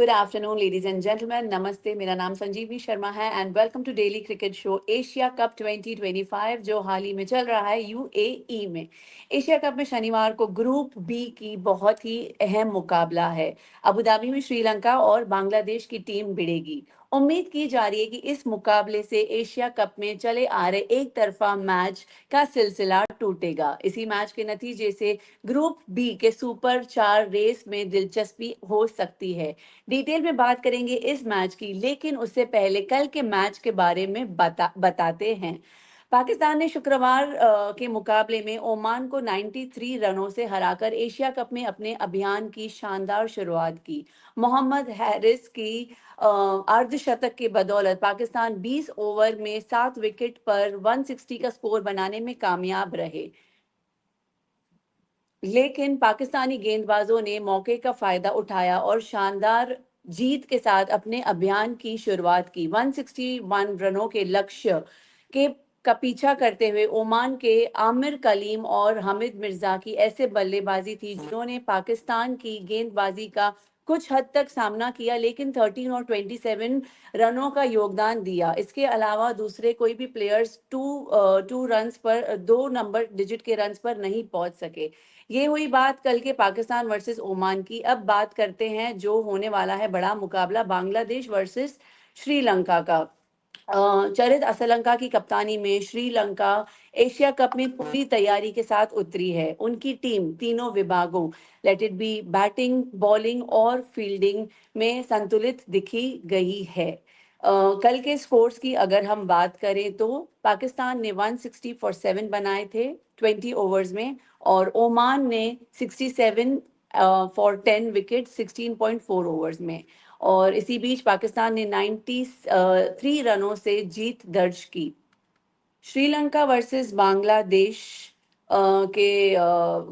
Good afternoon, ladies and gentlemen. नमस्ते, मेरा नाम संजीवनी शर्मा है and welcome to daily cricket show Asia cup 2025 जो हाल ही में चल रहा है यूएई में। एशिया कप में शनिवार को ग्रुप बी की बहुत ही अहम मुकाबला है। अबू धाबी में श्रीलंका और बांग्लादेश की टीम भिड़ेगी। उम्मीद की जा रही है कि इस मुकाबले से एशिया कप में चले आ रहे एक तरफा मैच का सिलसिला टूटेगा। इसी मैच के नतीजे से ग्रुप बी के सुपर 4 रेस में दिलचस्पी हो सकती है। डिटेल में बात करेंगे इस मैच की, लेकिन उससे पहले कल के मैच के बारे में बताते हैं। पाकिस्तान ने शुक्रवार के मुकाबले में ओमान को 93 रनों से हराकर एशिया कप में अपने अभियान की शानदार शुरुआत की। मोहम्मद हैरिस की अर्धशतक की बदौलत पाकिस्तान 20 ओवर में 7 विकेट पर 160 का स्कोर बनाने में कामयाब रहे, लेकिन पाकिस्तानी गेंदबाजों ने मौके का फायदा उठाया और शानदार जीत के साथ अपने अभियान की शुरुआत की। 161 रनों के लक्ष्य के का पीछा करते हुए ओमान के आमिर कलीम और हामिद मिर्जा की ऐसे बल्लेबाजी थी जिन्होंने पाकिस्तान की गेंदबाजी का कुछ हद तक सामना किया, लेकिन 13 और 27 रनों का योगदान दिया। इसके अलावा दूसरे कोई भी प्लेयर्स टू रन्स पर 2 नंबर डिजिट के रन्स पर नहीं पहुंच सके। ये हुई बात कल के पाकिस्तान वर्सेस ओमान की। अब बात करते हैं जो होने वाला है बड़ा मुकाबला बांग्लादेश वर्सेस श्रीलंका का। चरित असलंका की कप्तानी में श्रीलंका एशिया कप में पूरी तैयारी के साथ उतरी है। उनकी टीम तीनों विभागों let it be batting, bowling और फील्डिंग में संतुलित दिखी गई है। कल के स्कोर्स की अगर हम बात करें तो पाकिस्तान ने 160 फॉर 7 बनाए थे 20 ओवर्स में, और ओमान ने 67 फॉर 10 विकेट 16.4 ओवर्स में। और इसी बीच पाकिस्तान ने 93 रनों से जीत दर्ज की। श्रीलंका वर्सेस बांग्लादेश के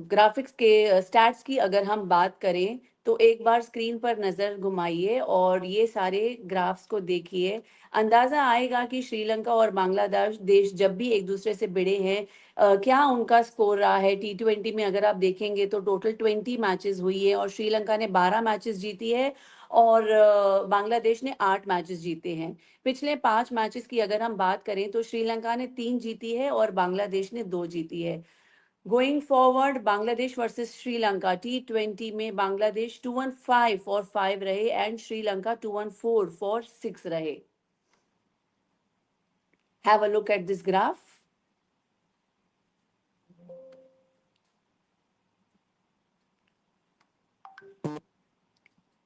ग्राफिक्स के स्टैट्स की अगर हम बात करें तो एक बार स्क्रीन पर नज़र घुमाइए और ये सारे ग्राफ्स को देखिए। अंदाज़ा आएगा कि श्रीलंका और बांग्लादेश देश जब भी एक दूसरे से भिड़े हैं क्या उनका स्कोर रहा है। T20 में अगर आप देखेंगे तो टोटल 20 मैचेस हुई है और श्रीलंका ने 12 मैचेस जीती है और बांग्लादेश ने 8 मैचेस जीते हैं। पिछले 5 मैचेस की अगर हम बात करें तो श्रीलंका ने 3 जीती है और बांग्लादेश ने 2 जीती है। Going forward Bangladesh versus Sri Lanka T20 में बांग्लादेश 215 फॉर 5 रहे एंड श्रीलंका 214 फॉर 6 रहे। Have a look at this graph.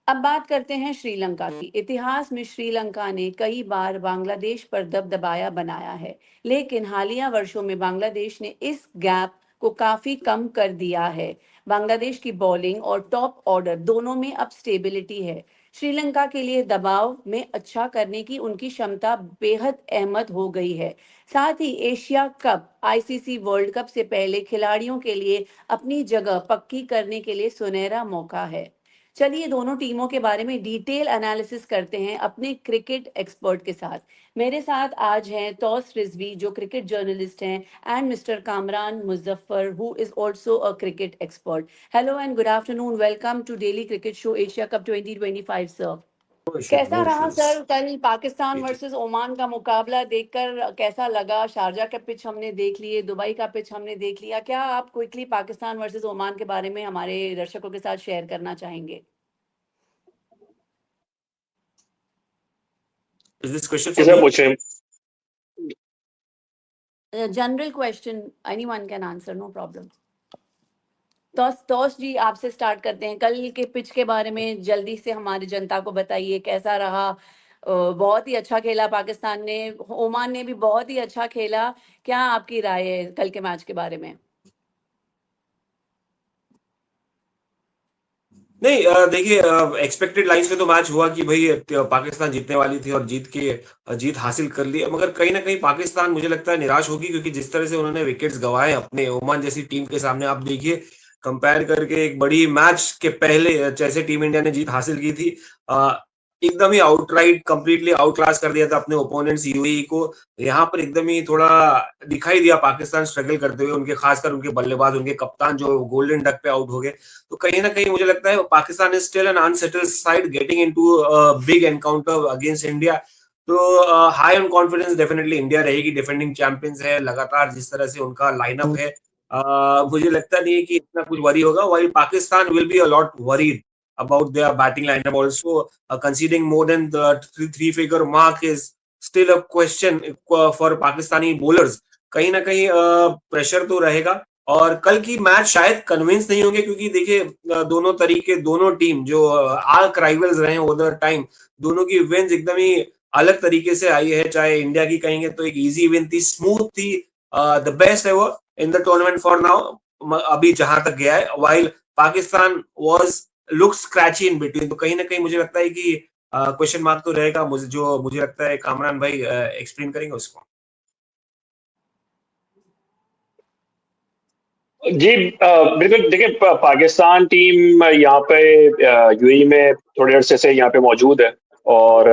अब बात करते हैं श्रीलंका की। इतिहास में श्रीलंका ने कई बार बांग्लादेश पर दबदबाया बनाया है, लेकिन हालिया वर्षों में बांग्लादेश ने इस गैप को काफी कम कर दिया है। बांग्लादेश की बॉलिंग और टॉप ऑर्डर दोनों में अब स्टेबिलिटी है। श्रीलंका के लिए दबाव में अच्छा करने की उनकी क्षमता बेहद अहमद हो गई है। साथ ही Asia Cup ICC World Cup से पहले खिलाड़ियों के लिए अपनी जगह पक्की करने के लिए सुनहरा मौका है। चलिए दोनों टीमों के बारे में डिटेल एनालिसिस करते हैं अपने क्रिकेट एक्सपर्ट के साथ। मेरे साथ आज हैं तौस रिजवी जो क्रिकेट जर्नलिस्ट हैं and mister Kamran Muzaffar who is also a cricket expert. Hello and good afternoon, welcome to daily cricket show Asia cup 2025 sir. कैसा रहा सर कल पाकिस्तान वर्सेस ओमान का मुकाबला देखकर? कैसा लगा? शारजा का पिच हमने देख लिए, दुबई का पिच हमने देख लिया, क्या आप क्विकली पाकिस्तान वर्सेस ओमान के बारे में हमारे दर्शकों के साथ शेयर करना चाहेंगे? Is this question for me? पूछे general question, anyone can answer, no problem. Taus ji आपसे स्टार्ट करते हैं। कल के पिच के बारे में जल्दी से हमारी जनता को बताइए कैसा रहा। बहुत ही अच्छा खेला पाकिस्तान ने, ओमान ने भी बहुत ही अच्छा खेला। क्या आपकी राय है कल के मैच के बारे में? नहीं, देखिए, एक्सपेक्टेड लाइंस में तो मैच हुआ कि भाई पाकिस्तान जीतने वाली थी और जीत हासिल कर ली। मगर कहीं ना कहीं पाकिस्तान मुझे लगता है निराश होगी, क्योंकि जिस तरह से उन्होंने विकेट्स गंवाए अपने ओमान जैसी टीम के सामने, आप देखिए कंपेयर करके एक बड़ी मैच के पहले जैसे टीम इंडिया ने जीत हासिल की थी, एकदम ही आउटराइट कंप्लीटली आउटक्लास कर दिया था अपने ओपोनेंट्स यूएई को। यहाँ पर एकदम ही थोड़ा दिखाई दिया पाकिस्तान स्ट्रगल करते हुए, उनके खासकर उनके बल्लेबाज, उनके कप्तान जो गोल्डन डक पे आउट हो गए। तो कहीं न कहीं मुझे लगता है Pakistan is still an unsettled side getting into big encounter against India. तो high on confidence definitely India रहेगी, डिफेंडिंग चैंपियंस है, लगातार जिस तरह से उनका लाइनअप है, मुझे लगता नहीं है कि इतना कुछ वरी होगा, while Pakistan will be a lot worried about their batting lineup also. Conceding more than the three-figure mark is still a question for Pakistani bowlers. कहीं ना कहीं प्रेशर तो रहेगा, और कल की मैच शायद कन्विंस नहीं होंगे, क्योंकि देखिए दोनों तरीके, दोनों टीम जो आर्क राइवल्स रहे ओवर द टाइम, दोनों की विन्स एकदम ही अलग तरीके से आई है। चाहे इंडिया की कहेंगे तो एक इजी विन थी, स्मूथ थी, the best ever in the tournament for now अभी जहां तक गया है, while Pakistan was look scratchy in between. तो कहीं ना कहीं मुझे लगता है कि क्वेश्चन मार्क तो रहेगा, मुझे लगता है कामरान भाई एक्सप्लेन करेंगे उसको। जी बिल्कुल। देखिए पाकिस्तान टीम यहाँ पे यूएई में थोड़े अरसे से यहाँ पे मौजूद है, और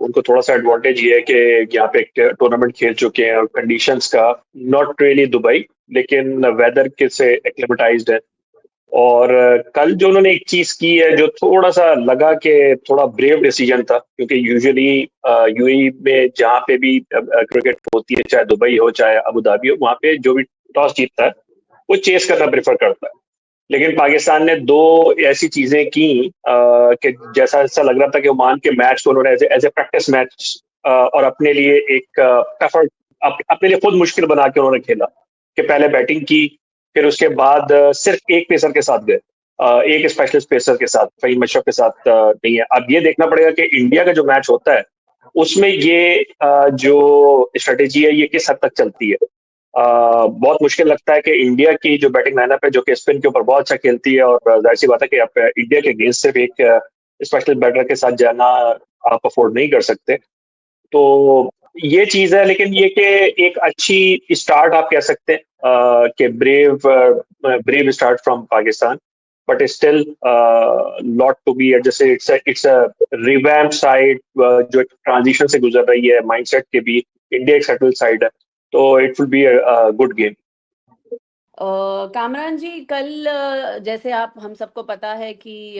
उनको थोड़ा सा एडवांटेज ये है कि यहाँ पे एक टूर्नामेंट खेल चुके हैं, और कंडीशंस का नॉट रियली दुबई, लेकिन वेदर के से एक्लिमेटाइज्ड है। और कल जो उन्होंने एक चीज की है जो थोड़ा सा लगा कि थोड़ा ब्रेव डिसीजन था, क्योंकि यूजुअली यूएई में जहाँ पे भी क्रिकेट होती है, चाहे दुबई हो चाहे अबू धाबी हो, वहाँ पे जो भी टॉस जीतता है वो चेस करना प्रेफर करता है। लेकिन पाकिस्तान ने दो ऐसी चीजें की कि जैसा ऐसा लग रहा था कि ओमान के मैच को उन्होंने एज ए प्रैक्टिस मैच और अपने लिए एक टफर अपने लिए खुद मुश्किल बना के उन्होंने खेला, कि पहले बैटिंग की, फिर उसके बाद सिर्फ एक पेसर के साथ गए, एक स्पेशलिस्ट पेसर के साथ, फहीम अशरफ के साथ नहीं है। अब ये देखना पड़ेगा कि इंडिया का जो मैच होता है उसमें ये जो स्ट्रेटेजी है ये किस हद तक चलती है। बहुत मुश्किल लगता है कि इंडिया की जो बैटिंग लाइनअप है जो कि स्पिन के ऊपर बहुत अच्छा खेलती है, और जाहिर सी बात है कि आप इंडिया के अगेंस्ट सिर्फ एक स्पेशल बैटर के साथ जाना आप अफोर्ड नहीं कर सकते। तो ये चीज है, लेकिन ये कि एक अच्छी स्टार्ट आप कह सकते हैं कि brave start from Pakistan, but still lot to be adjusted. It's a revamp side जो ट्रांजिशन से गुजर रही है माइंडसेट के भी। इंडिया एक सेटल साइड है, तो it will be a good game. Kamran ji, कल जैसे आप हम सबको पता है कि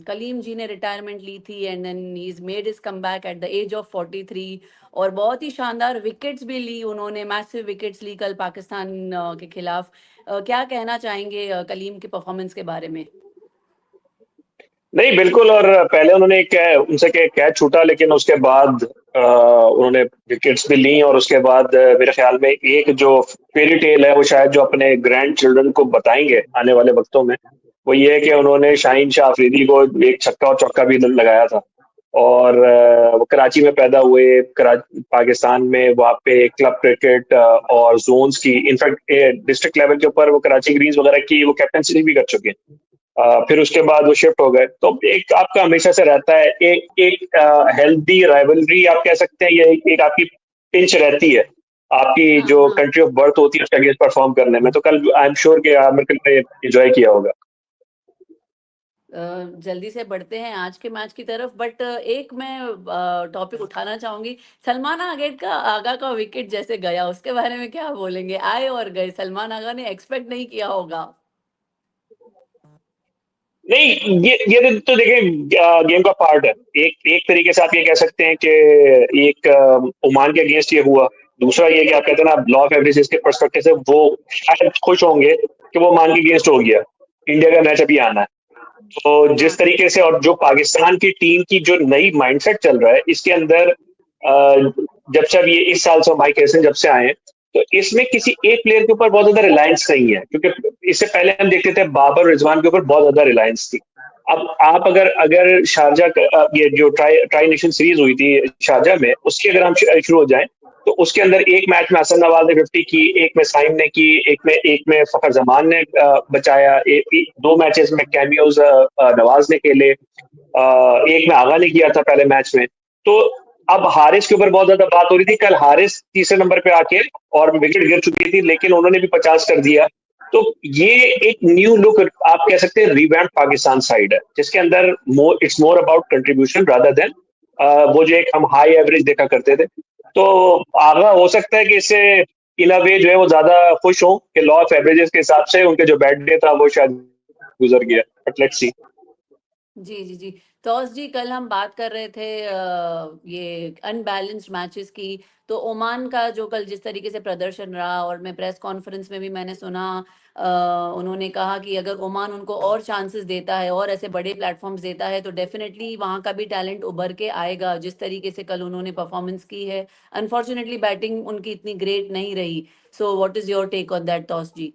कलीम जी ने रिटायरमेंट ली थी, and then he is made his comeback at the age of 43, और बहुत ही शानदार विकेट्स भी ली उन्होंने, मैसिव विकेट्स ली कल पाकिस्तान के खिलाफ। क्या कहना चाहेंगे कलीम के परफॉर्मेंस के बारे में? नहीं बिल्कुल, और पहले उन्होंने उनसे कैच छूटा, लेकिन उसके बाद उन्होंने विकेट्स भी ली, और उसके बाद मेरे ख्याल में एक जो फेरी टेल है वो शायद जो अपने ग्रैंड चिल्ड्रन को बताएंगे आने वाले वक्तों में, वो ये है कि उन्होंने शाहीन शाह अफरीदी को एक छक्का और चौका भी लगाया था। और वो कराची में पैदा हुए, पाकिस्तान में वहाँ पे क्लब क्रिकेट और जोन्स की, इनफैक्ट डिस्ट्रिक्ट लेवल के ऊपर वो कराची ग्रीन्स वगैरह की वो कैप्टनसी भी कर चुके हैं। फिर उसके बाद वो शिफ्ट हो गए। तो एक आपका हमेशा से रहता है एक एक हेल्दी राइवलरी आप कह सकते हैं, ये एक आपकी पिंच रहती है आपकी हाँ, जो हाँ। कंट्री ऑफ बर्थ होती है उसके अगेंस्ट परफॉर्म करने में। तो कल आई एम श्योर कि आमिर ने एंजॉय किया होगा। जल्दी से बढ़ते हैं आज के मैच की तरफ, बट एक मैं टॉपिक उठाना चाहूंगी। सलमान आगा का विकेट जैसे गया, उसके बारे में क्या बोलेंगे? आए और गए, सलमान आगा ने एक्सपेक्ट नहीं किया होगा। नहीं, ये तो देखें गेम का पार्ट है। एक एक तरीके से आप ये कह सकते हैं कि एक ओमान के अगेंस्ट ये हुआ। दूसरा ये कि आप कहते हैं ना लॉ ऑफ एवरेजेस के पर्सपेक्टिव से वो शायद खुश होंगे कि वो ओमान के अगेंस्ट हो गया, इंडिया का मैच अभी आना है। तो जिस हाँ, तरीके से और जो पाकिस्तान की टीम की जो नई माइंडसेट चल रहा है इसके अंदर, जब से अब ये इस साल से माइक हेसन जब से आए हैं, तो इसमें किसी एक प्लेयर के ऊपर बहुत ज्यादा रिलायंस नहीं है, क्योंकि इससे पहले हम देखते थे बाबर रिजवान के ऊपर बहुत ज्यादा रिलायंस थी। अब आप अगर अगर ये जो ट्राई ट्राई नेशन सीरीज हुई थी शारजा में, उसकी अगर हम शुरू हो जाएं, तो उसके अंदर एक मैच में हसन नवाज ने 50 की, एक में साइम ने की, एक में फखर जमान ने बचाया, दो मैचेस में कैमियोज नवाज ने खेले, एक में आगा ने किया था पहले मैच में। तो अब हारिस के ऊपर बहुत ज्यादा बात हो रही थी। कल हारिस तीसरे नंबर पे आके और विकेट गिर चुकी थी, लेकिन उन्होंने भी 50 कर दिया। तो ये एक न्यू लुक आप कह सकते हैं रिवैम्प पाकिस्तान साइड है, जिसके अंदर it's more about contribution rather than वो जो एक हम हाई एवरेज देखा करते थे। तो आगा हो सकता है कि इससे इन अ वे जो है वो ज्यादा खुश हो कि लॉ ऑफ एवरेजेस के हिसाब से उनके जो बैड डे था वो शायद गुजर गया, बट लेट्स सी। जी जी जी। तौस जी, कल हम बात कर रहे थे ये अनबैलेंस्ड मैचेस की। तो ओमान का जो कल जिस तरीके से प्रदर्शन रहा, और मैं प्रेस कॉन्फ्रेंस में भी मैंने सुना, उन्होंने कहा कि अगर ओमान उनको और चांसेस देता है और ऐसे बड़े प्लेटफॉर्म्स देता है तो डेफिनेटली वहाँ का भी टैलेंट उभर के आएगा, जिस तरीके से कल उन्होंने परफॉर्मेंस की है। अनफॉर्चुनेटली बैटिंग उनकी इतनी ग्रेट नहीं रही। So what is your take on that, Taus ji?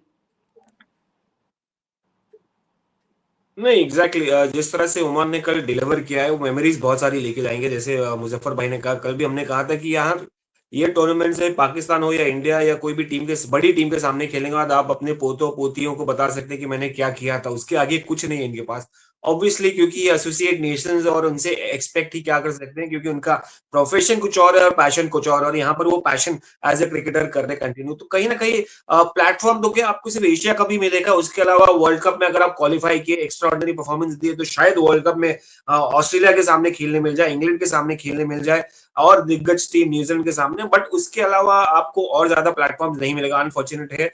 नहीं एग्जैक्टली जिस तरह से ओमान ने कल डिलीवर किया है वो मेमोरीज बहुत सारी लेके जाएंगे। जैसे मुजफ्फर भाई ने कहा, कल भी हमने कहा था कि यार ये टूर्नामेंट से पाकिस्तान हो या इंडिया या कोई भी टीम के बड़ी टीम के सामने खेलने के बाद आप अपने पोतों पोतियों को बता सकते हैं कि मैंने क्या किया था, उसके आगे कुछ नहीं है इनके पास। ऑब्वियसली क्योंकि ये एसोसिएट नेशंस और उनसे एक्सपेक्ट ही क्या कर सकते हैं, क्योंकि उनका प्रोफेशन कुछ और है और पैशन कुछ और यहाँ पर वो पैशन एज ए क्रिकेटर कर रहे कंटिन्यू। तो कहीं ना कहीं प्लेटफॉर्म तो क्या आपको सिर्फ एशिया कप ही मिलेगा, उसके अलावा वर्ल्ड कप में अगर आप क्वालिफाई किए, एक्स्ट्राऑर्डिनरी परफॉर्मेंस दिए, तो शायद वर्ल्ड कप में ऑस्ट्रेलिया के सामने खेलने मिल जाए, इंग्लैंड के सामने खेलने मिल जाए और दिग्गज टीम न्यूजीलैंड के सामने। बट उसके अलावा आपको और ज्यादा प्लेटफॉर्म नहीं मिलेगा, अनफॉर्चुनेट है।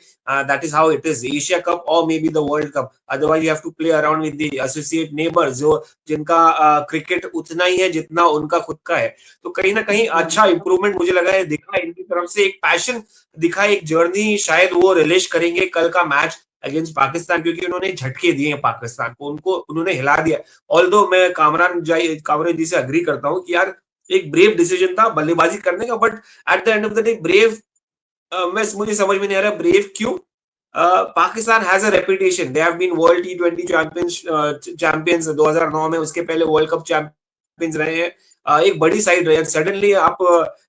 That is how it is, Asia cup और may be the World Cup, otherwise you have to play around with the associate neighbours जो जिनका क्रिकेट उतना ही है जितना उनका खुद का है। तो कहीं ना कहीं अच्छा इंप्रूवमेंट मुझे लगा है, दिखा है इनकी तरफ से, एक पैशन दिखा, एक जर्नी शायद वो रिलीज करेंगे कल का मैच अगेंस्ट पाकिस्तान, क्योंकि उन्होंने झटके दिए हैं पाकिस्तान को, उनको उन्होंने हिला दिया। ऑल्दो मैं कामरान जी से अग्री करता हूँ कि यार एक ब्रेव डिसीजन था बल्लेबाजी करने का, but at the end of the day brave, मैं मुझे समझ में नहीं आ रहा ब्रेव क्यों। Pakistan has a reputation, they have been world टी20 चैंपियंस 2009 में, उसके पहले वर्ल्ड कप चैंपियंस रहे हैं, एक बड़ी साइड रहे हैं। सडनली आप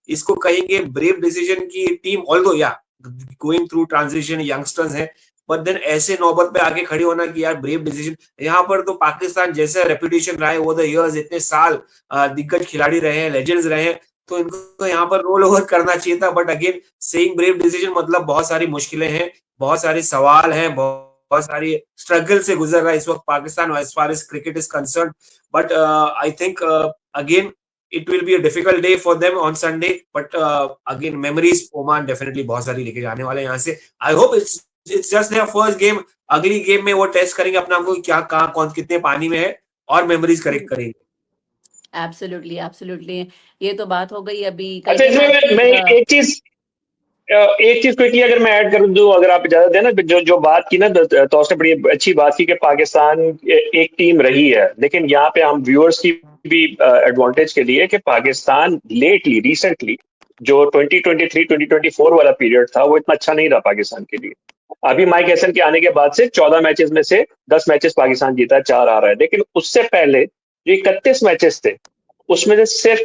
इसको कहेंगे ब्रेव डिसीजन की टीम, ऑल्दो या गोइंग थ्रू ट्रांजिशन, यंगस्टर्स हैं, बट देन ऐसे नौबत पे आके खड़ी होना कि यार ब्रेव डिसीजन। यहाँ पर तो पाकिस्तान जैसा रेपुटेशन रहा है वो द इयर्स, इतने साल दिग्गज खिलाड़ी रहे हैं, लेजेंड्स रहे हैं, तो इनको तो यहाँ पर रोल ओवर करना चाहिए था। But again saying brave decision मतलब बहुत सारी मुश्किलें हैं, बहुत सारे सवाल हैं, बहुत सारी स्ट्रगल से गुजर रहा है इस वक्त Pakistan as far as cricket is concern. But I think again it will be a difficult day for them on Sunday, but again memories Oman definitely बहुत सारी लेके जाने वाले हैं यहाँ से। I hope it's just their first game, अगली game में वो टेस्ट करेंगे अपने आप को क्या कहाँ कौन कितने पानी में है और मेमोरीज करेक्ट करेंगे। Absolutely absolutely. ये तो बात हो गई अभी कल अच्छा, के इसमें मैच मैं की। एक चीज क्विकली अगर मैं ऐड कर दूं, अगर आप इजाजत दें ना, जो जो बात की ना, तो उसने बड़ी अच्छी बात की कि पाकिस्तान एक टीम रही है, लेकिन यहाँ पे हम व्यूअर्स की भी एडवांटेज के लिए कि पाकिस्तान लेटली रिसेंटली जो 2023-2024 वाला पीरियड था वो इतना अच्छा नहीं रहा पाकिस्तान के लिए। अभी माइक हैसन के आने के बाद से 14 मैचेस में से 10 मैचेस पाकिस्तान जीता है, 4 आ रहा है, लेकिन उससे पहले जो 31 मैचेस थे उसमें से सिर्फ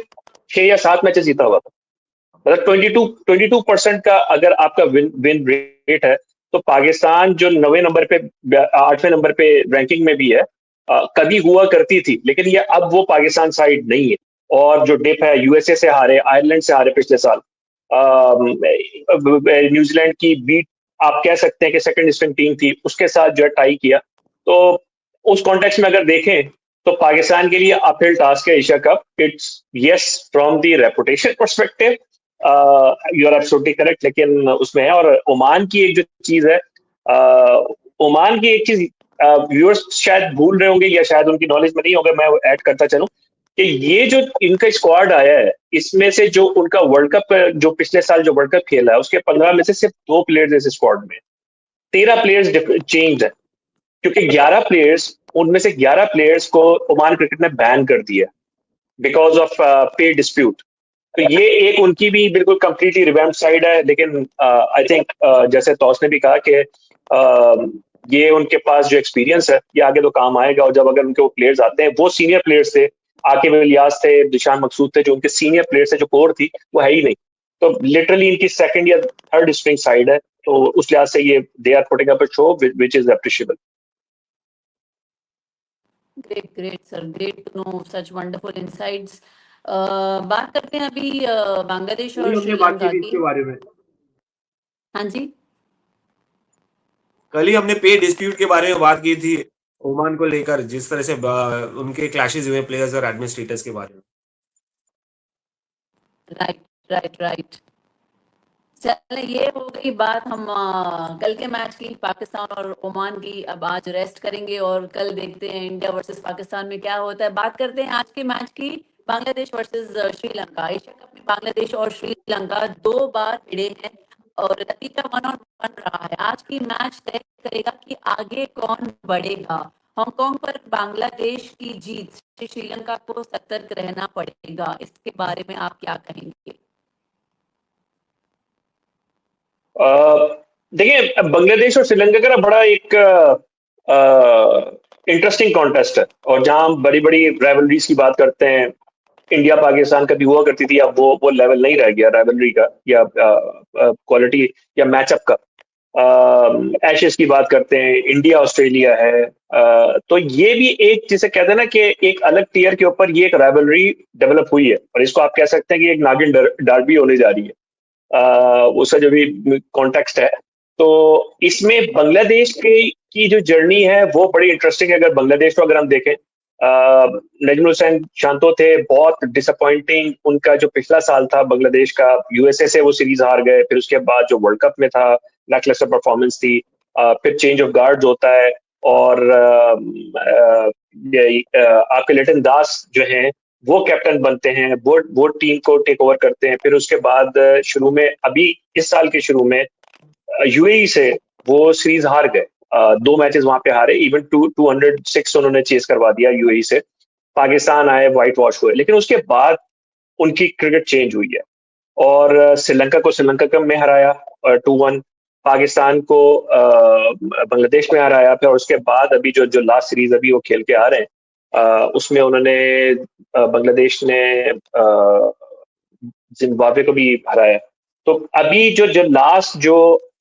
6 या 7 मैचेस जीता हुआ था। मतलब 22% का अगर आपका विन रेट है, तो पाकिस्तान जो 9वें नंबर पे 8वें नंबर पे रैंकिंग में भी है, कभी हुआ करती थी, लेकिन ये अब वो पाकिस्तान साइड नहीं है। और जो डिप है, यूएसए से हारे, आयरलैंड से हारे पिछले साल, न्यूजीलैंड की बीट आप कह सकते हैं कि सेकंड स्ट्रिंग टीम थी, उसके साथ जो है टाई किया। तो उस कॉन्टेक्स्ट में अगर देखें तो पाकिस्तान के लिए अपहिल टास्क है Asia cup. It's yes from the reputation perspective, you are absolutely correct, लेकिन उसमें है। और ओमान की एक जो चीज है, ओमान की एक चीज व्यूअर्स शायद भूल रहे होंगे या शायद उनकी नॉलेज में नहीं होगा, मैं ऐड करता चलूं कि ये जो इनका स्क्वाड आया है, इसमें से जो उनका वर्ल्ड कप, जो पिछले साल जो वर्ल्ड कप खेला है, उसके 15 में से सिर्फ 2 प्लेयर्स इस स्क्वाड में, 13 प्लेयर्स चेंज है, क्योंकि 11 प्लेयर्स, उनमें से 11 प्लेयर्स को ओमान क्रिकेट ने बैन कर दिया बिकॉज ऑफ पे डिस्प्यूट। तो ये एक उनकी भी बिल्कुल कंप्लीटली रिवैम्प साइड है, लेकिन आई थिंक जैसे तौस ने भी कहा कि ये उनके पास जो एक्सपीरियंस है ये आगे तो काम आएगा। और जब अगर उनके वो प्लेयर्स आते हैं, वो सीनियर प्लेयर्स थे, आकिब इलियास थे, दिशान मकसूद थे, जो उनके सीनियर प्लेयर्स थे, जो कोर थी वो है ही नहीं। तो लिटरली इनकी सेकंड या थर्ड स्ट्रिंग साइड है, तो उस लिहाज से ये they are putting up a show which is appreciable. Great great sir, great to know such wonderful insights. बात करते हैं अभी बांग्लादेश कल और हमने बात की श्रीलंका थी की। इसके बारे में, हाँ जी। कल ही हमने पे डिस्प्यूट के बारे में बात की थी ओमान को लेकर, जिस तरह से उनके क्लैशेस हुए प्लेयर्स और एडमिनिस्ट्रेटर्स के बारे में। Right, right, right. चले, ये हो गई बात हम कल के मैच की, पाकिस्तान और ओमान की। अब आज रेस्ट करेंगे और कल देखते हैं इंडिया वर्सेस पाकिस्तान में क्या होता है। बात करते हैं आज के मैच की, Bangladesh versus Sri Lanka. Asia cup में बांग्लादेश और श्रीलंका 2 बार भिड़े हैं और नतीजा 1-1 रहा है। आज की मैच तय करेगा कि आगे कौन बढ़ेगा। हांगकांग पर बांग्लादेश की जीत से श्रीलंका को सतर्क रहना पड़ेगा। इसके बारे में आप क्या कहेंगे? देखिए, बांग्लादेश और श्रीलंका का ना बड़ा एक इंटरेस्टिंग कॉन्टेस्ट है, और जहां हम बड़ी बड़ी राइवलरीज की बात करते हैं, इंडिया पाकिस्तान कभी हुआ करती थी, अब वो लेवल नहीं रह गया राइवलरी का या क्वालिटी या मैचअप का। एशेज की बात करते हैं, इंडिया ऑस्ट्रेलिया है, तो ये भी एक जिसे कहते हैं ना कि एक अलग टीयर के ऊपर ये एक राइवलरी डेवलप हुई है, और इसको आप कह सकते हैं कि एक नागिन डार्बी होने जा रही है। उसका जो भी कॉन्टेक्स्ट है, तो इसमें बांग्लादेश की जो जर्नी है वो बड़ी इंटरेस्टिंग है। अगर बांग्लादेश को अगर हम देखें, नजमुल हुसैन शांतो थे, बहुत डिसअपॉइंटिंग उनका जो पिछला साल था बांग्लादेश का, यूएसए से वो सीरीज हार गए, फिर उसके बाद जो वर्ल्ड कप में था लैकलस्टर परफॉर्मेंस थी, फिर चेंज ऑफ गार्ड होता है, और आपके लिटन दास जो हैं वो कैप्टन बनते हैं, वो टीम को टेक ओवर करते हैं। फिर उसके बाद शुरू में, अभी इस साल के शुरू में यूएई से वो सीरीज हार गए, 2 मैचेस वहां पे हारे, इवन 206 उन्होंने चेस करवा दिया यूएई से। पाकिस्तान आए, व्हाइट वॉश हुए, लेकिन उसके बाद उनकी क्रिकेट चेंज हुई है, और श्रीलंका को में हराया 2-1, पाकिस्तान को बांग्लादेश में हराया, फिर उसके बाद अभी जो लास्ट सीरीज अभी वो खेल के आ रहे हैं, उसमें उन्होंने बांग्लादेश ने जिम्बाब्वे को भी हराया। तो अभी जो लास्ट जो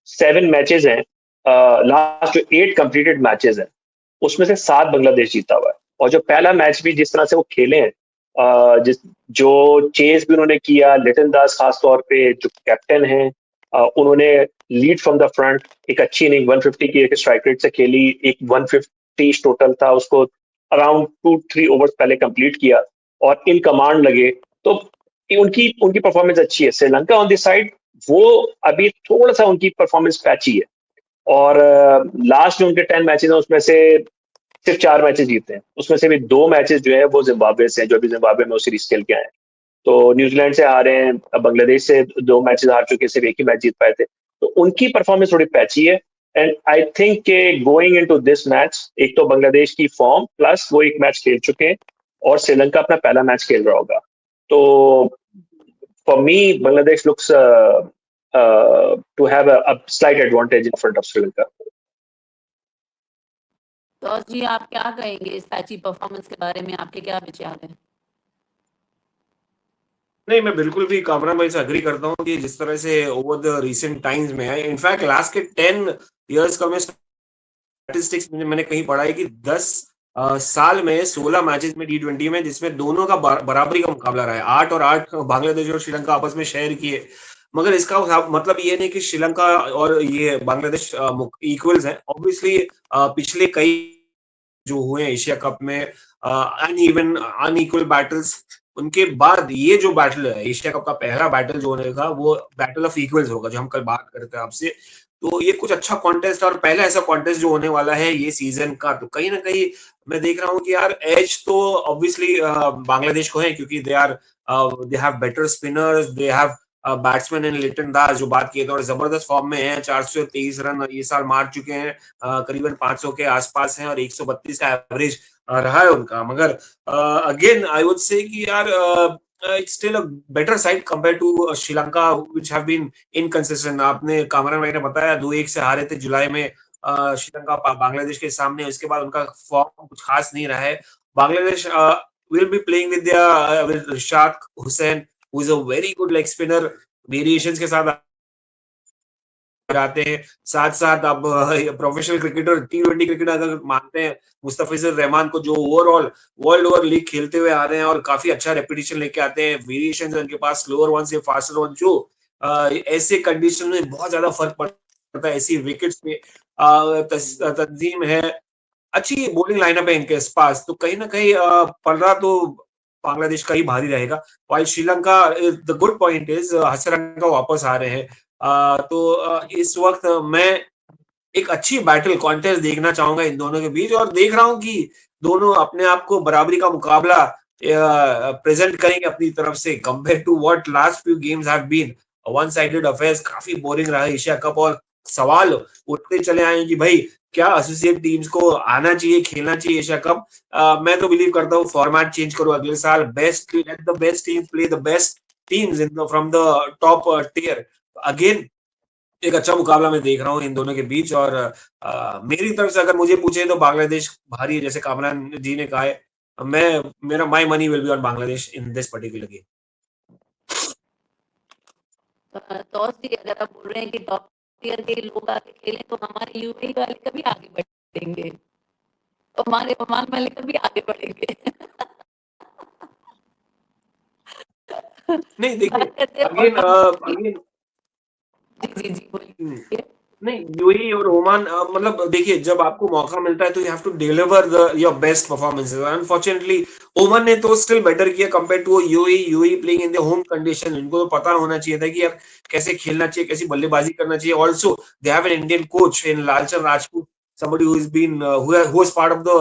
7 मैचेस हैं, लास्ट जो 8 कंप्लीटेड मैचेस हैं, उसमें से 7 बांग्लादेश जीता हुआ है। और जो पहला मैच भी जिस तरह से वो खेले हैं, जिस जो चेस भी उन्होंने किया, लिटन दास खास तौर पे जो कैप्टन हैं, उन्होंने लीड फ्रॉम द फ्रंट, एक अच्छी इनिंग 150 की एक स्ट्राइक रेट से खेली, एक 150 टोटल था, उसको अराउंड 2-3 ओवर्स पहले कंप्लीट किया और इन कमांड लगे। तो उनकी उनकी परफॉर्मेंस अच्छी है। श्रीलंका ऑन दिस साइड, वो अभी थोड़ा सा उनकी परफॉर्मेंस पैची है, और लास्ट जो उनके 10 मैचेस हैं उसमें से सिर्फ 4 मैचेस जीते हैं, उसमें से भी 2 मैचेस जो है वो जिम्बाब्वे से हैं, जो अभी जिम्बाब्वे में वो सीरीज खेल के आए हैं। तो न्यूजीलैंड से हारे हैं, बांग्लादेश से 2 मैचेस हार चुके, सिर्फ एक ही मैच जीत पाए थे। तो उनकी परफॉर्मेंस थोड़ी पैची है, एंड आई थिंक के गोइंग इनटू दिस मैच, एक तो बांग्लादेश की फॉर्म प्लस वो एक मैच खेल चुके हैं, और श्रीलंका अपना पहला मैच खेल रहा होगा। तो for me, Bangladesh looks to have a slight advantage in front of Sri Lanka. तो जी, आप क्या कहेंगे इस पैची परफॉर्मेंस के बारे में? आपके क्या विचार हैं? नहीं, मैं बिल्कुल भी कामरान भाई से एग्री करता हूँ कि जिस तरह से ओवर द रीसेंट टाइम्स में है, इनफैक्ट लास्ट के 10 इयर्स का मैं स्टैटिस्टिक्स मैंने कहीं पढ़ा है कि 10 साल में 16 मैचेस में टी20 में, जिसमें दोनों का बराबरी का मुकाबला रहा है। 8 और 8 बांग्लादेश और श्रीलंका आपस में शेयर किए, मगर इसका मतलब ये नहीं कि श्रीलंका और ये बांग्लादेश इक्वल्स हैं। ऑब्वियसली पिछले कई जो हुए एशिया कप में अनइवन अनइक्वल बैटल्स, उनके बाद ये जो बैटल है, एशिया कप का पहला बैटल जो होने का, वो बैटल ऑफ इक्वल्स होगा, जो हम कल बात करते हैं आपसे। तो ये कुछ अच्छा कॉन्टेस्ट, और पहला ऐसा कॉन्टेस्ट जो होने वाला है ये सीजन का, तो कहीं ना कहीं मैं देख रहा हूँ कि यार एज तो ऑब्वियसली बांग्लादेश को है, क्योंकि they have better spinners, they have batsman and Litton Das जो बात किए थे, और जबरदस्त फॉर्म में है। 423 रन ये साल मार चुके हैं, करीबन 500 के आसपास हैं, और 132 का एवरेज रहा है उनका। मगर अगेन आई वुड से कि यार it's still a better side compared to Sri Lanka which have been inconsistent। आपने कामरान भाई ने बताया 2-1 से हारे थे जुलाई में श्रीलंका बांग्लादेश के सामने, उसके बाद उनका फॉर्म कुछ खास नहीं रहा है। Bangladesh will be playing with their with Rashad Hussain, who is a very good leg spinner, variations के साथ आते हैं। साथ साथ अब प्रोफेशनल क्रिकेटर, टी20 क्रिकेटर अगर मानते हैं मुस्तफिजुर रहमान को, जो ओवरऑल वर्ल्ड ओवर लीग खेलते हुए आ रहे हैं और काफी अच्छा रेपुटेशन लेके आते हैं। वेरिएशन उनके पास स्लोअर वन से फास्टर वन, जो ऐसे कंडीशन में बहुत ज्यादा फर्क पड़ता है ऐसी विकेट्स पे। तंजीम है, अच्छी बॉलिंग लाइनअप है इनके पास, तो कहीं ना कहीं पलड़ा तो बांग्लादेश का ही भारी रहेगा। While Sri Lanka, the good point is Hasaranga वापस आ रहे हैं। तो इस वक्त मैं एक अच्छी बैटल कॉन्टेस्ट देखना चाहूंगा इन दोनों के बीच, और देख रहा हूं कि दोनों अपने आप को बराबरी का मुकाबला प्रेजेंट करेंगे अपनी तरफ से, compare to what last few games have been one sided affairs. काफी बोरिंग रहा एशिया कप, और सवाल उठते चले आए हैं कि भाई क्या एसोसिएट टीम्स को आना चाहिए, खेलना चाहिए एशिया कप। मैं तो बिलीव करता हूँ फॉर्मेट चेंज करो अगले साल, best let the best team play the best teams in the from the top tier. Again एक अच्छा मुकाबला मैं देख रहा हूँ इन दोनों के बीच, और मेरी तरफ से अगर मुझे पूछे तो बांग्लादेश भारी है, जैसे कामरान जी ने कहा है। मैं मेरा my money will be on Bangladesh in this particular game. तो जी अगर आप बोल रहे हैं कि टॉप टियर के लोग आके खेलें तो हमारे यूपी वाले कभी आगे बढ़ेंगे, हमारे ओमान वाले कभी आगे बढ़ेंगे। नहीं देखिए, बात करते हैं अगेन ऑलराउंडर्स की। अगेन जी बोलिए। नहीं, यूएई और ओमान, मतलब देखिए जब आपको मौका मिलता है तो you have to deliver the your best performances. Unfortunately Oman ने तो स्टिल बेटर किया compare to UAE. UAE playing in the home condition, इनको तो पता होना चाहिए था कि यार कैसे खेलना चाहिए, कैसी बल्लेबाजी करना चाहिए। Also they have an Indian coach in Lalchand Rajput, somebody who's been who was part of the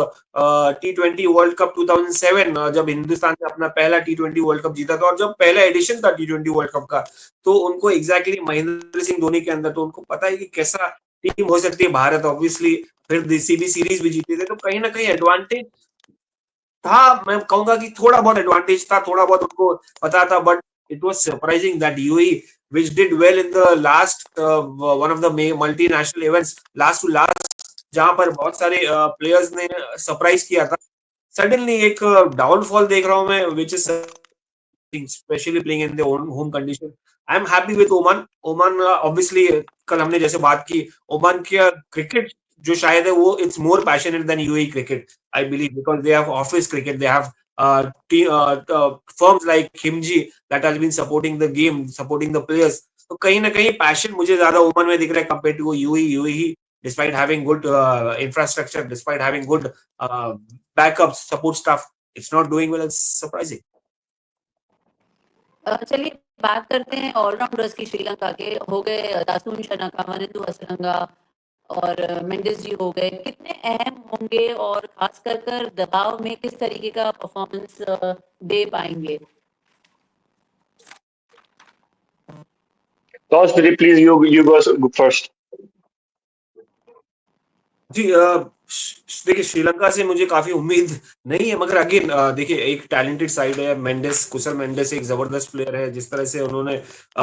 T20 World Cup 2007, जब हिंदुस्तान ने अपना पहला T20 वर्ल्ड कप जीता था, और जब पहला एडिशन था T20 वर्ल्ड कप का, तो उनको एग्जैक्टली महेंद्र सिंह धोनी के अंदर, तो उनको पता है कि कैसा टीम हो सकती है भारत। ऑब्वियसली फिर सीबी सीरीज भी जीते थे, तो कहीं ना कहीं एडवांटेज था। मैं कहूंगा कि थोड़ा बहुत एडवांटेज था, थोड़ा बहुत उनको पता था, but it was surprising that UAE which did well in the last one of the multinational events, last to last, जहां पर बहुत सारे प्लेयर्स ने सरप्राइज किया था। सडनली एक डाउनफॉल देख रहा हूं मैं, which is especially playing in their own home condition. I am happy with Oman. Oman obviously कल हमने जैसे बात की, ओमान का क्रिकेट जो शायद है वो it's more passionate then UAE cricket, I believe, because they have office cricket, they have firms like Khimji that has been supporting the game, supporting the players. तो कहीं ना कहीं पैशन मुझे ज्यादा ओमान में दिख रहा है compare to UAE. UAE despite having good infrastructure, despite having good backup support staff, it's not doing well. It's surprising. चलिए बात करते हैं ऑलराउंडर्स की। श्रीलंका के हो गए दासुन शनाका, मनिंदु हसरंगा और मेंडिस जी हो गए, कितने अहम होंगे और खास कर दबाव में किस तरीके का परफॉर्मेंस दे पाएंगे? Toss, please, you go first. जी देखिए श्रीलंका से मुझे काफी उम्मीद नहीं है, मगर अगेन देखिए एक टैलेंटेड साइड है। मेंडिस, कुशल मेंडिस एक जबरदस्त प्लेयर है, जिस तरह से उन्होंने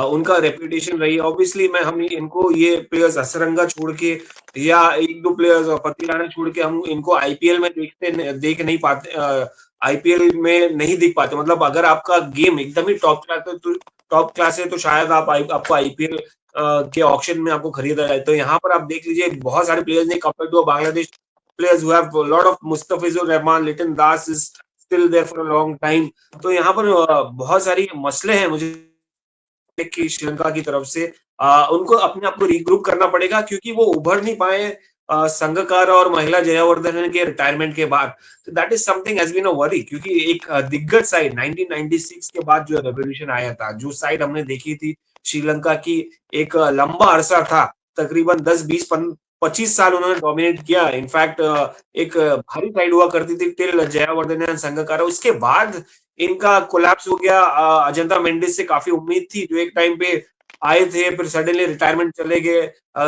उनका रेपुटेशन रही है। ऑब्वियसली मैं हम इनको ये प्लेयर्स असरंगा छोड़ के या एक दो प्लेयर्स पतिराना छोड़ के हम इनको आईपीएल में देख नहीं पाते, आईपीएल में नहीं दिख पाते। मतलब अगर आपका गेम एकदम ही टॉप क्लास है तो शायद आपको आईपीएल के ऑक्शन में आपको खरीदा जाए। तो यहाँ पर आप देख लीजिए बहुत सारे प्लेयर्स ने compare to Bangladesh players who have lot of Mustafizur Rahman, Litton Das is still there for a long time. तो यहाँ पर बहुत सारी मसले हैं मुझे कि श्रीलंका की तरफ से उनको अपने आप को रीग्रुप करना पड़ेगा, क्योंकि वो उभर नहीं पाए संगकारा और महिला जयावर्धन के रिटायरमेंट के बाद। तो that is something has been a worry, क्योंकि एक दिग्गज साइड 1996 के बाद जो रेवोल्यूशन आया था, जो साइड हमने देखी थी श्रीलंका की, एक लंबा अरसा था, तकरीबन 10 20 25 साल उन्होंने डोमिनेट किया। इनफैक्ट एक भारी साइड हुआ करती थी टिल जयावर्धन संगकारा। उसके बाद इनका कोलैप्स हो गया। अजंता मेंडिस से काफी उम्मीद थी, जो एक टाइम पे आए थे, फिर सडनली रिटायरमेंट चले गए।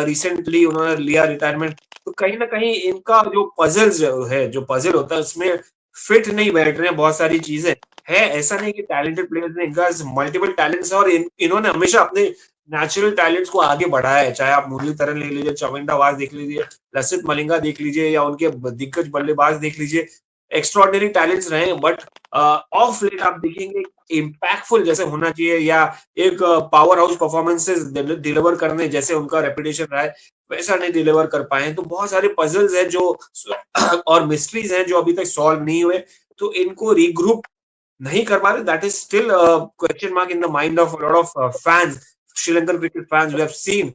रिसेंटली उन्होंने लिया रिटायरमेंट। तो कहीं ना कहीं इनका जो पजल्स है, जो पजल होता है उसमें फिट नहीं बैठ रहे हैं बहुत सारी चीजें। है ऐसा नहीं कि टैलेंटेड प्लेयर्स ने, इनका मल्टीपल टैलेंट्स है, और इन्होंने हमेशा अपने नेचुरल टैलेंट्स को आगे बढ़ाया है। चाहे आप मुरलीधरन ले लीजिए, चविंडा वाज देख लीजिए, लसित मलिंगा देख लीजिए, या उनके दिग्गज बल्लेबाज देख लीजिए, एक्स्ट्रॉर्डिनरी टैलेंट्स रहे। बट ऑफ लेट आप देखेंगे इम्पैक्टफुल जैसे होना चाहिए, या एक पावर हाउस परफॉर्मेंसेस डिलीवर करने जैसे उनका रेपुटेशन रहा है, वैसा नहीं डिलीवर कर पाए। तो बहुत सारे पजल्स हैं जो और मिस्ट्रीज हैं जो अभी तक सॉल्व नहीं हुए। तो इनको रीग्रुप नहीं कर पा रहे, that is still question mark in the mind of lot of fans, Sri Lankan cricket fans. We have seen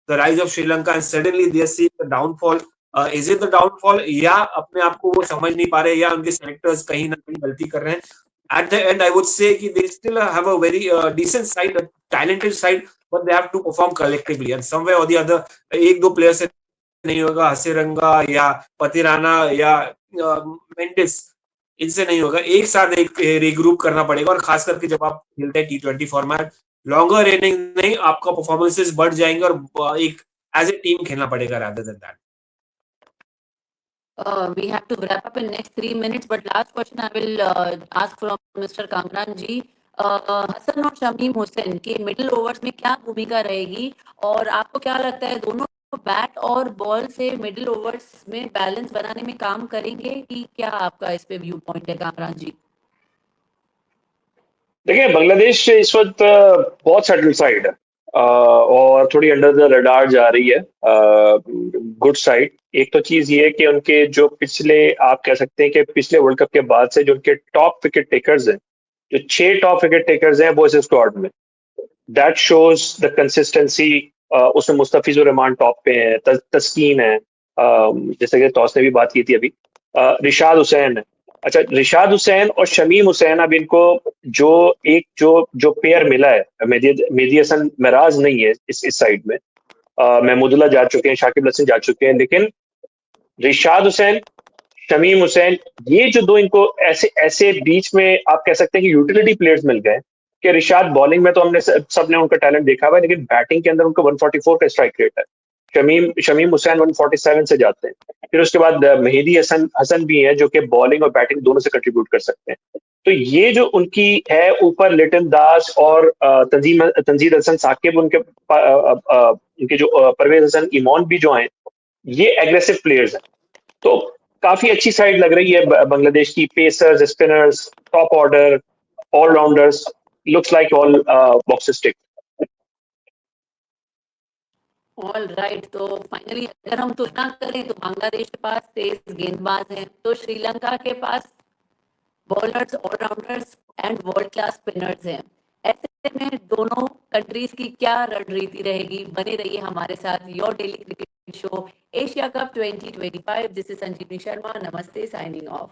the rise of Sri Lanka, and suddenly they are seeing the downfall. Is it the downfall, या अपने आप को वो समझ नहीं पा रहे, या उनके सेलेक्टर्स कहीं ना कहीं गलती कर रहे हैं? At the end, I would say कि they still have a very decent side, a talented side, but they have to perform collectively, and somewhere or the other, एक दो प्लेयर से नहीं होगा, हसीरंगा या पतिराना या मेंडिस, इनसे नहीं होगा, एक साथ एक रिग्रुप करना पड़ेगा, और खास करके जब आप खेलते हैं T20 फॉर्मेट, लॉन्गर इनिंग नहीं, आपका परफॉर्मेंसेस बढ़ जाएंगे, और एक एज ए टीम खेलना पड़ेगा rather than that. We have to wrap up in next 3 minutes, but last question I will ask from Mr. Kamran ji. Hasan और शमीम हुसैन के मिडिल ओवर्स में क्या भूमिका रहेगी, और आपको क्या लगता है दोनों बैट और बॉल से मिडिल ओवर्स में बैलेंस बनाने में काम करेंगे, कि क्या आपका इस पे व्यू पॉइंट है कामरान जी? देखिए, बांग्लादेश इस वक्त बहुत सेटल साइड है, और थोड़ी अंडर द रडार जा रही है, गुड साइड। एक तो चीज ये है कि उनके जो पिछले, आप कह सकते हैं कि पिछले वर्ल्ड कप के बाद से जो उनके टॉप विकेट टेकर्स हैं, जो 6 टॉप विकेट टेकर्स हैं वो इस स्क्वाड में, दैट शोज द कंसिस्टेंसी। उसमें मुस्तफिजुर रहमान टॉप पे है, तस्कीन है, जैसे कि तौस ने भी बात की थी अभी, रिशाद हुसैन है। अच्छा, रिशाद हुसैन और शमीम हुसैन, अब इनको जो एक जो पेयर मिला है, मेहदी हसन महराज नहीं है इस साइड में, महमूदुल्लाह जा चुके हैं, शाकिब हसन जा चुके हैं, लेकिन रिशाद हुसैन, शमीम हुसैन, ये जो दो इनको ऐसे ऐसे बीच में आप कह सकते हैं कि यूटिलिटी प्लेयर्स मिल गए कि रिशाद बॉलिंग में तो हमने सबने उनका टैलेंट देखा हुआ है, लेकिन बैटिंग के अंदर उनको 144 का स्ट्राइक रेट है। शमीम हुसैन 147 से जाते हैं। फिर उसके बाद मेहदी हसन भी है, जो कि बॉलिंग और बैटिंग दोनों से कंट्रीब्यूट कर सकते हैं। तो ये जो उनकी है ऊपर, लिटन दास और तंजीद हसन साकिब, उनके जो परवेज हसन इमॉन भी जो हैं, ये एग्रेसिव प्लेयर्स हैं। तो काफी अच्छी साइड लग रही है बांग्लादेश की। Pacers, spinners, top order, all-rounders, looks like all boxes tick. All right, तो फाइनली अगर हम तुलना करें तो बांग्लादेश के पास तेज गेंदबाज हैं, तो श्रीलंका के पास bowlers, all-rounders and world class spinners हैं। ऐसे में दोनों कंट्रीज की क्या रणनीति रहेगी? बने रहिए हमारे साथ, your daily cricket show Asia cup 2025। This is Sanjeevani Sharma, नमस्ते, साइनिंग ऑफ।